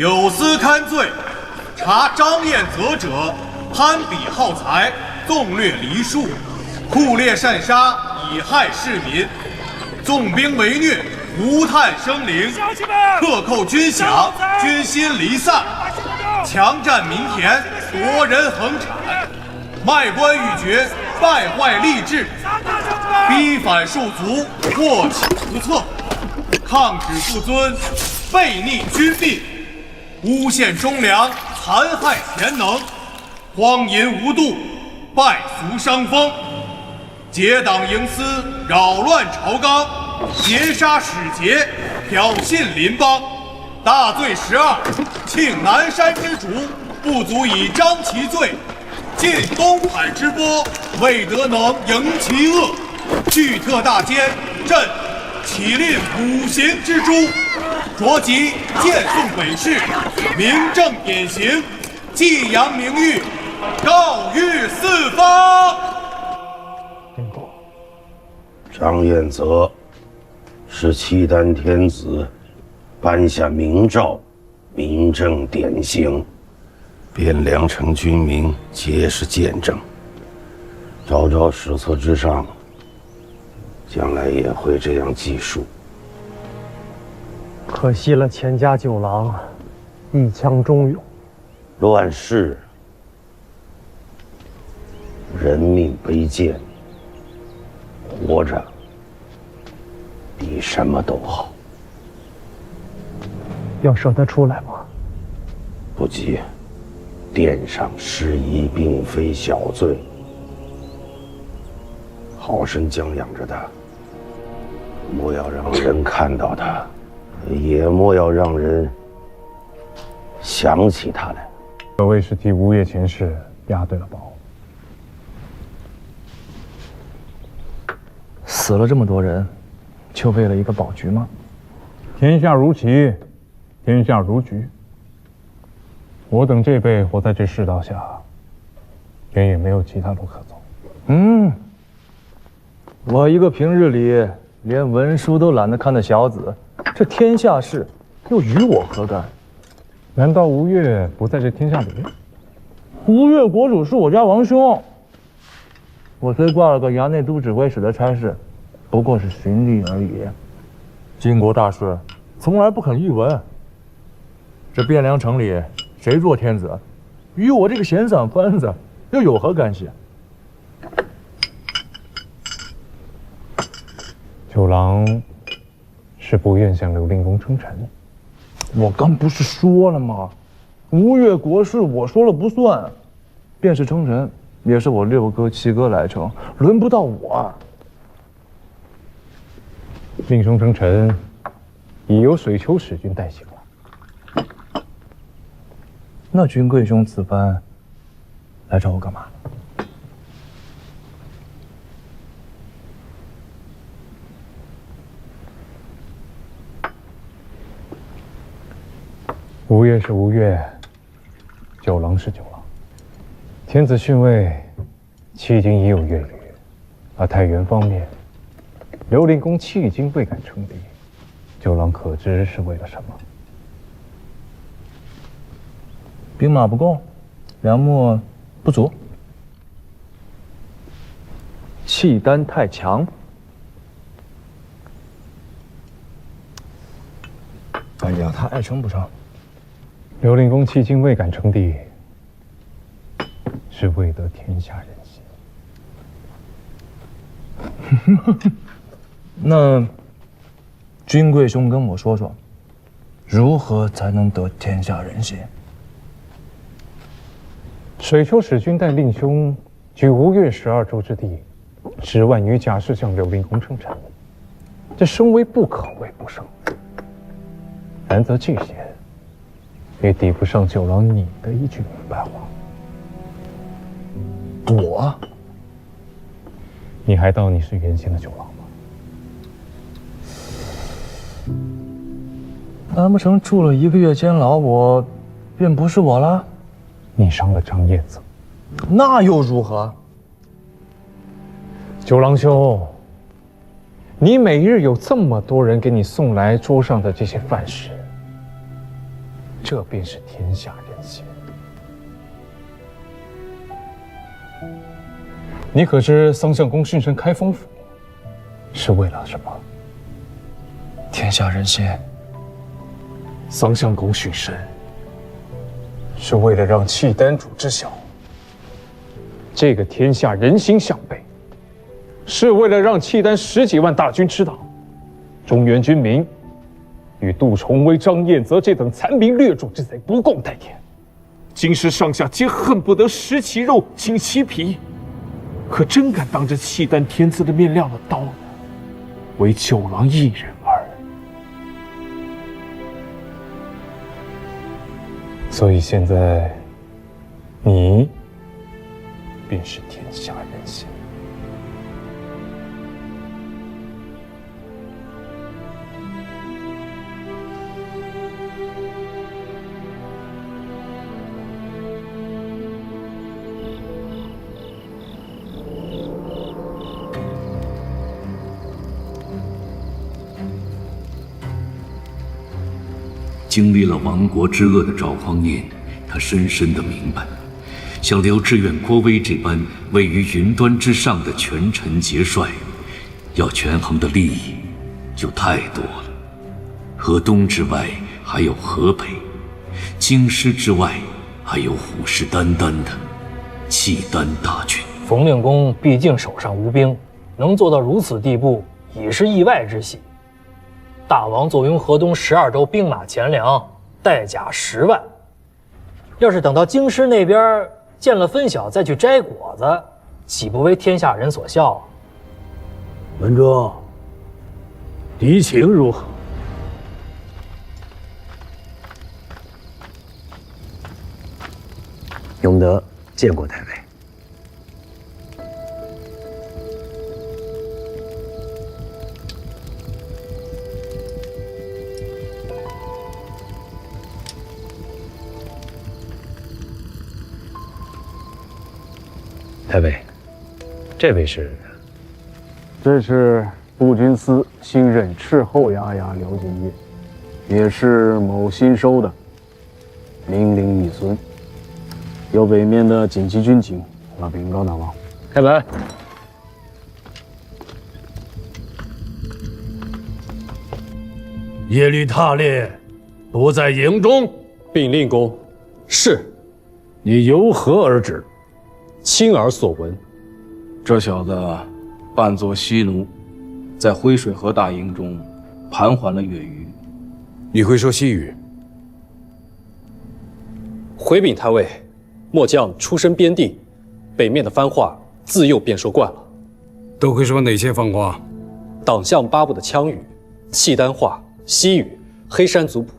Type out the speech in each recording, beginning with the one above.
有司堪罪，查张彦泽者，攀比好财，纵掠梨树，酷猎擅杀，以害市民，纵兵为虐，无探生灵，克扣军饷，军心离散，强占民田，夺人恒产，卖官鬻爵，败坏吏治，逼反庶族，祸起无策，抗旨不遵，悖逆君命，诬陷忠良，残害贤能，荒淫无度，败俗伤风，结党营私，扰乱朝纲，劫杀使节，挑衅邻邦，大罪12，庆南山之主，不足以彰其罪；尽东海之波，未得能迎其恶。拒特大奸，朕起令5刑之诛，着即荐送北市，明正典刑，祭扬名誉，告谕四方。张彦泽是契丹天子颁下明诏，明正典刑，汴梁城军民皆是见证。昭昭史册之上，将来也会这样记述。可惜了钱家九郎，一腔忠勇。乱世，人命卑贱，活着比什么都好。要舍得出来吗？不急，殿上失仪并非小罪，好生将养着他，莫要让人看到他，也莫要让人想起他来。可谓是替吴越前世押对了宝。死了这么多人，就为了一个保局吗？天下如棋，天下如局。我等这辈活在这世道下，便也没有其他路可走。我一个平日里连文书都懒得看的小子，这天下事又与我何干？难道吴越不在这天下里？吴越国主是我家王兄，我虽挂了个衙内都指挥使的差事，不过是循例而已。晋国大事，从来不肯一闻。这汴梁城里谁做天子，与我这个闲散番子又有何干系？九郎是不愿向刘令公称臣。我刚不是说了吗？吴越国事我说了不算，便是称臣，也是我6哥7哥来称，轮不到我。令兄称臣，已由水丘使君代行了。那君贵兄此番来找我干嘛？吴越是吴越，九郎是九郎。天子逊位，迄今已有月余，而太原方面，刘令公迄今未敢称敌，九郎可知是为了什么？兵马不够，粮秣不足，契丹太强。哎呀，他爱称不称。刘令公迄今未敢称帝，是为得天下人心。那君贵兄跟我说说，如何才能得天下人心？水丘使君带令兄举吴越12州之地，10万余甲士向刘令公称臣，这声威不可谓不盛。然则这些也抵不上九郎你的一句明白话。我？你还当你是原先的九郎吗？难不成住了1个月监牢，我便不是我了？你伤了张燕子，那又如何？九郎兄，你每日有这么多人给你送来桌上的这些饭食，这便是天下人心。你可知桑相公训神开封府是为了什么？天下人心。桑相公训神是为了让契丹主知晓，这个天下人心向背，是为了让契丹10几万大军知道，中原军民与杜重威、张彦泽这等残兵掠主之贼不共戴天。京师上下皆恨不得食其肉，寝其皮，可真敢当着契丹天子的面亮了刀呢？唯九郎一人耳。所以现在，你便是天下人心。经历了亡国之恶的赵匡胤，他深深地明白，像刘知远、郭威这般位于云端之上的权臣节帅，要权衡的利益就太多了。河东之外还有河北，京师之外还有虎视眈眈的契丹大军。冯令公毕竟手上无兵，能做到如此地步，已是意外之喜。大王坐拥河东12州兵马钱粮，带甲10万。要是等到京师那边见了分晓再去摘果子，岂不为天下人所笑啊？文忠，敌情如何？永德见过太尉。太尉，这位是？这是步军司新任斥候衙衙刘景业，也是某新收的明灵遗孙，由北面的锦旗军警来禀告大王。开门。耶律闼烈不在营中，禀令公，是。你由何而知？亲耳所闻。这小子扮作西奴，在灰水河大营中盘桓了月余。你会说西语？回禀太尉，末将出身边地，北面的番话自幼便说惯了。都会说哪些番话？党项8部的羌语、契丹话、西语、黑山族谱，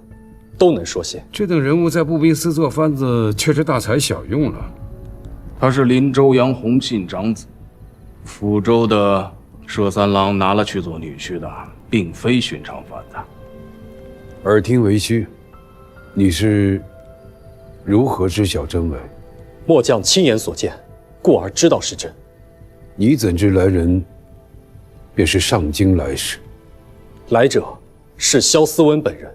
都能说些。这等人物在步兵司做番子，却是大材小用了。他是林州杨洪信长子，抚州的佘三郎拿了去做女婿的，并非寻常番子。耳听为虚，你是如何知晓真伪？末将亲眼所见，故而知道是真。你怎知来人便是上京来使？来者是萧思温本人，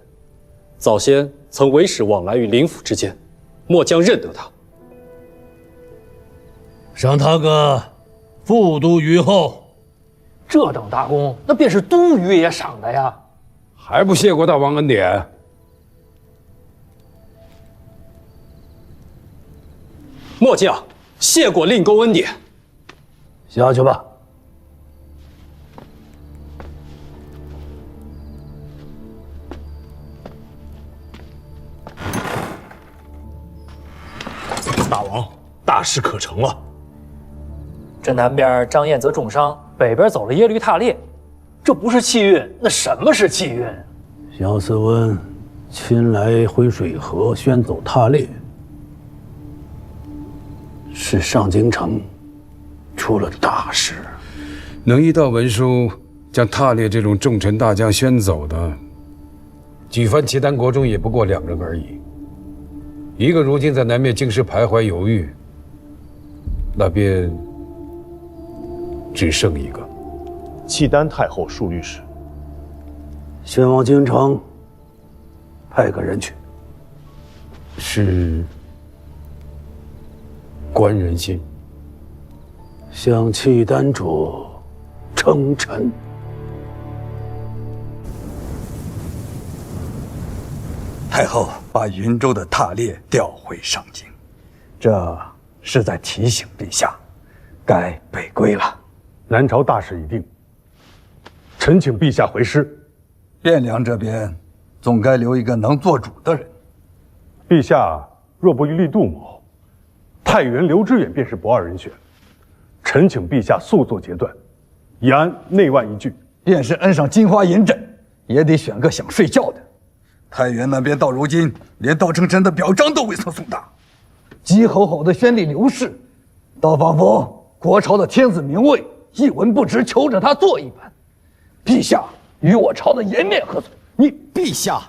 早先曾为使往来于林府之间，末将认得他。赏他个副都虞候。这等大功，那便是都虞也赏的呀。还不谢过大王恩典？末将谢过令公恩典。下去吧。大王，大事可成了。这南边张彦泽重伤，北边走了耶律闼烈，这不是气运，那什么是气运？萧思温亲来回水河宣走闼烈，是上京城出了大事。能一道文书将闼烈这种重臣大将宣走的，举藩契丹国中也不过2人而已。一个如今在南面京师徘徊犹豫，那便只剩一个。契丹太后庶律使，先往京城派个人去。是观人心，向契丹主称臣。太后把云州的踏猎调回上京，这是在提醒陛下，该北归了。南朝大事已定，臣请陛下回师。汴梁这边总该留一个能做主的人。陛下若不欲立杜某，太原刘知远便是不二人选。臣请陛下速做决断，以安内外一句。便是摁上金花银枕，也得选个想睡觉的。太原那边到如今连道成臣的表彰都未曾送达，急吼吼的宣立刘氏，倒仿佛国朝的天子名位一文不值，求着他做一般。陛下与我朝的颜面何存？你陛下。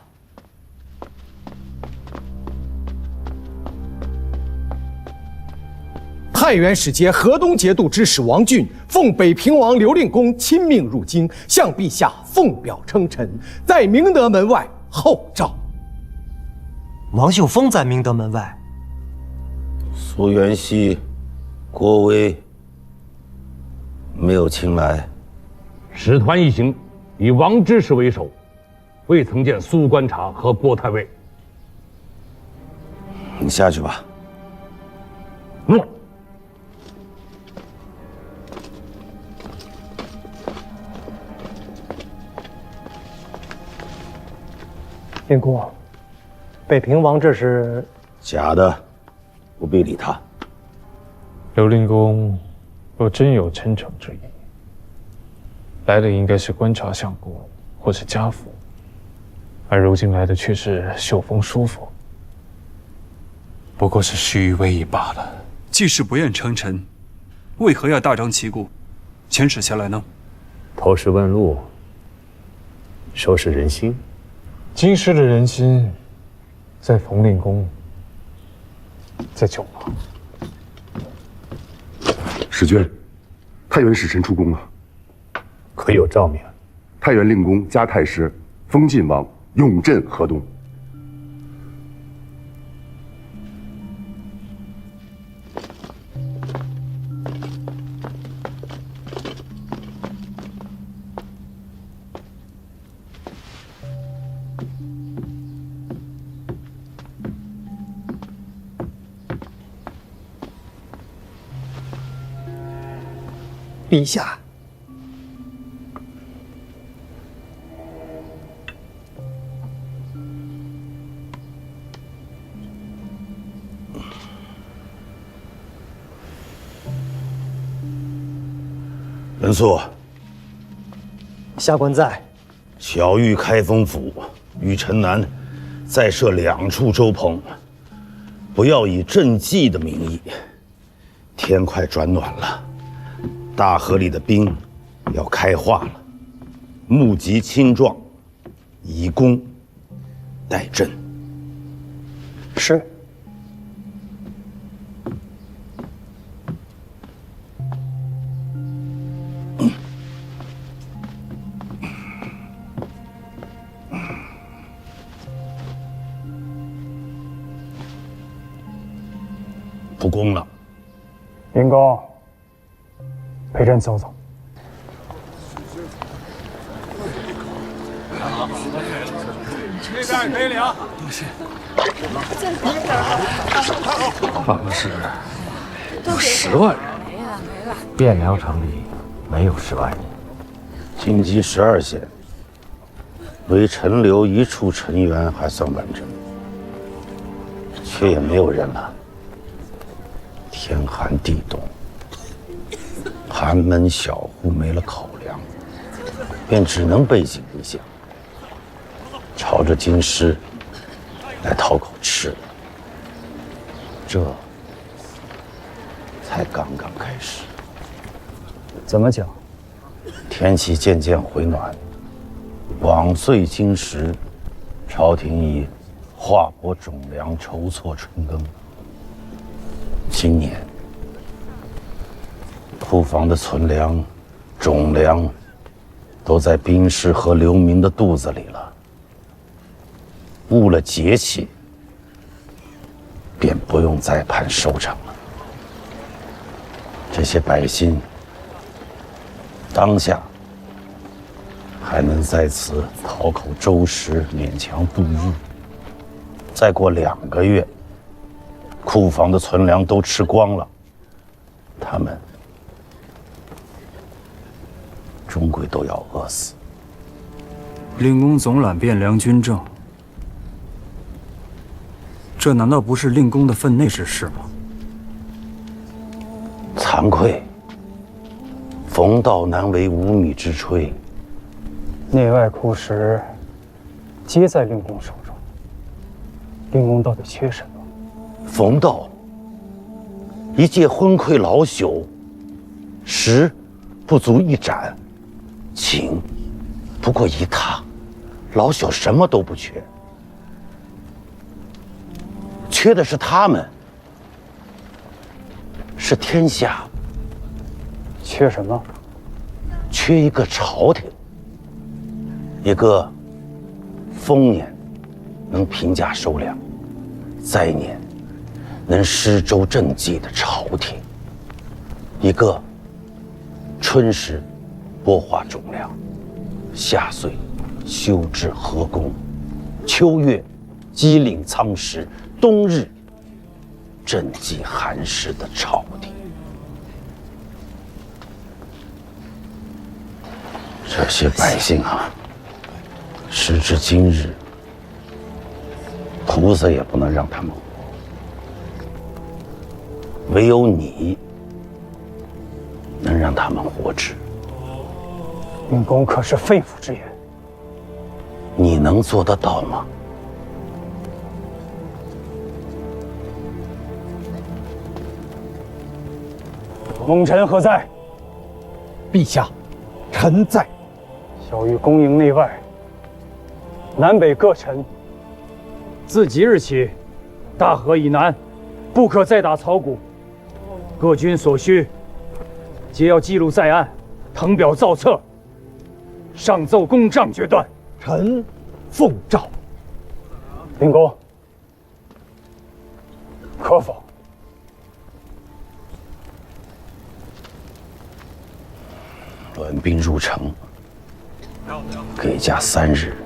太原使节河东节度知使王俊奉北平王刘令公亲命入京，向陛下奉表称臣，在明德门外候召。王秀峰在明德门外。苏元熙、郭威没有请来。使团一行以王知事为首，未曾见苏观察和郭太尉。你下去吧。令公，北平王这是假的，不必理他。刘令公若真有称臣之意，来的应该是观察相国或是家父，而如今来的却是秀峰叔父。不过是虚伪已罢了。既是不愿称臣，为何要大张旗鼓遣使下来呢？投石问路，收拾人心。京师的人心，在冯令公，在舅妈。使君，太原使臣出宫了。可有诏命？太原令公加太师，封晋王，永镇河东。陛下，文肃，下官在。小谕开封府，与城南再设2处舟棚，不要以赈济的名义。天快转暖了。大河里的冰要开化了，募集青壮，以工代赈。是。不攻了。林公。陪朕走走。这边可以领。多谢。办公室有10万人，汴梁城里没有10万人。京畿12县，唯陈留1处陈园还算完整，却也没有人了。天寒地冻。寒门小户没了口粮，便只能背井离乡，朝着京师来讨口吃的。这才刚刚开始。怎么讲？天气渐渐回暖，往岁今时，朝廷以划拨种粮筹措春耕。今年库房的存粮、种粮都在兵士和流民的肚子里了。误了节气，便不用再盼收成了。这些百姓当下还能在此讨口粥食，勉强度日。再过2个月，库房的存粮都吃光了，他们终归都要饿死。令公总揽汴梁军政，这难道不是令公的分内之事吗？惭愧，冯道难为无米之炊。内外库食皆在令公手中，令公到底缺什么？冯道一介昏聩老朽，食不足一盏，寝不过一榻，老朽什么都不缺，缺的是他们，是天下。缺什么？缺一个朝廷，一个丰年能平价收粮，灾年能施粥赈济的朝廷，一个春时播化种粮，夏岁修治河工，秋月积领仓石，冬日赈济寒士的朝廷。这些百姓啊，时至今日，菩萨也不能让他们活，唯有你能让他们活着。令公可是肺腑之言，你能做得到吗？蒙尘何在？陛下，臣在。小玉恭迎内外，南北各臣，自即日起，大河以南不可再打草谷。各军所需，皆要记录在案，誊表造册，上奏公帐决断。臣奉诏。令公，可否？乱兵入城，给假3日，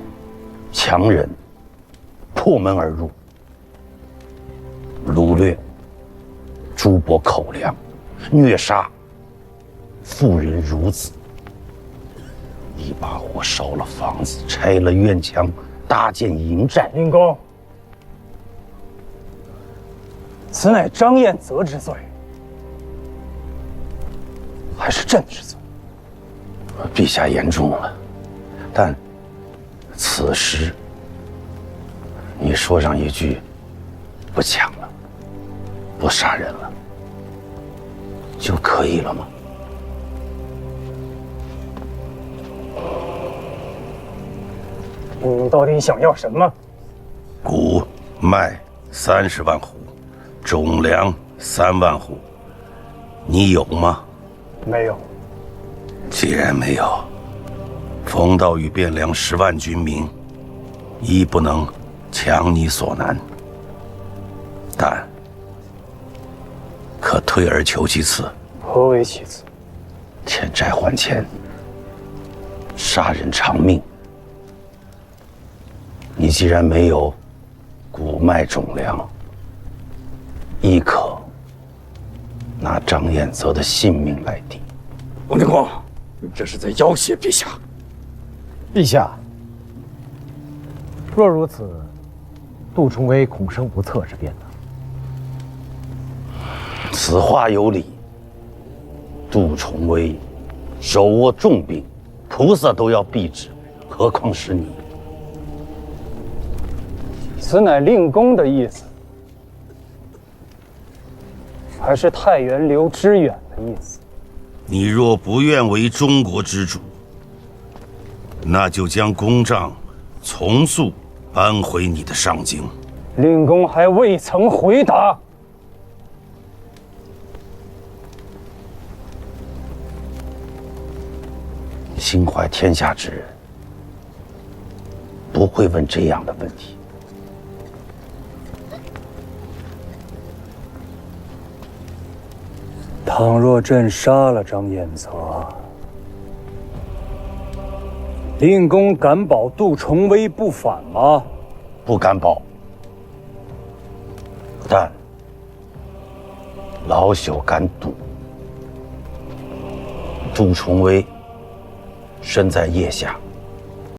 强人破门而入，掳掠诸伯口粮，虐杀妇人孺子，一把火烧了房子，拆了院墙，搭建营寨。令公，此乃张彦泽之罪，还是朕之罪？陛下言重了，但此时你说上一句不抢了，不杀人了，就可以了吗？你到底想要什么？谷麦30万斛，种粮3万斛，你有吗？没有。既然没有，冯道与汴梁10万军民，亦不能强你所难，但可退而求其次。何为其次？欠债还钱，杀人偿命。你既然没有谷麦种粮，亦可拿张彦泽的性命来抵。王定公，这是在要挟陛下。陛下，若如此，杜重威恐生无策之变呢。此话有理。杜重威手握重兵，菩萨都要避之，何况是你？此乃令公的意思，还是太原刘知远的意思？你若不愿为中国之主，那就将公帐从速搬回你的上京。令公还未曾回答。心怀天下之人，不会问这样的问题。倘若朕杀了张彦泽，令公敢保杜重威不反吗？不敢保，但老朽敢赌，杜重威身在腋下，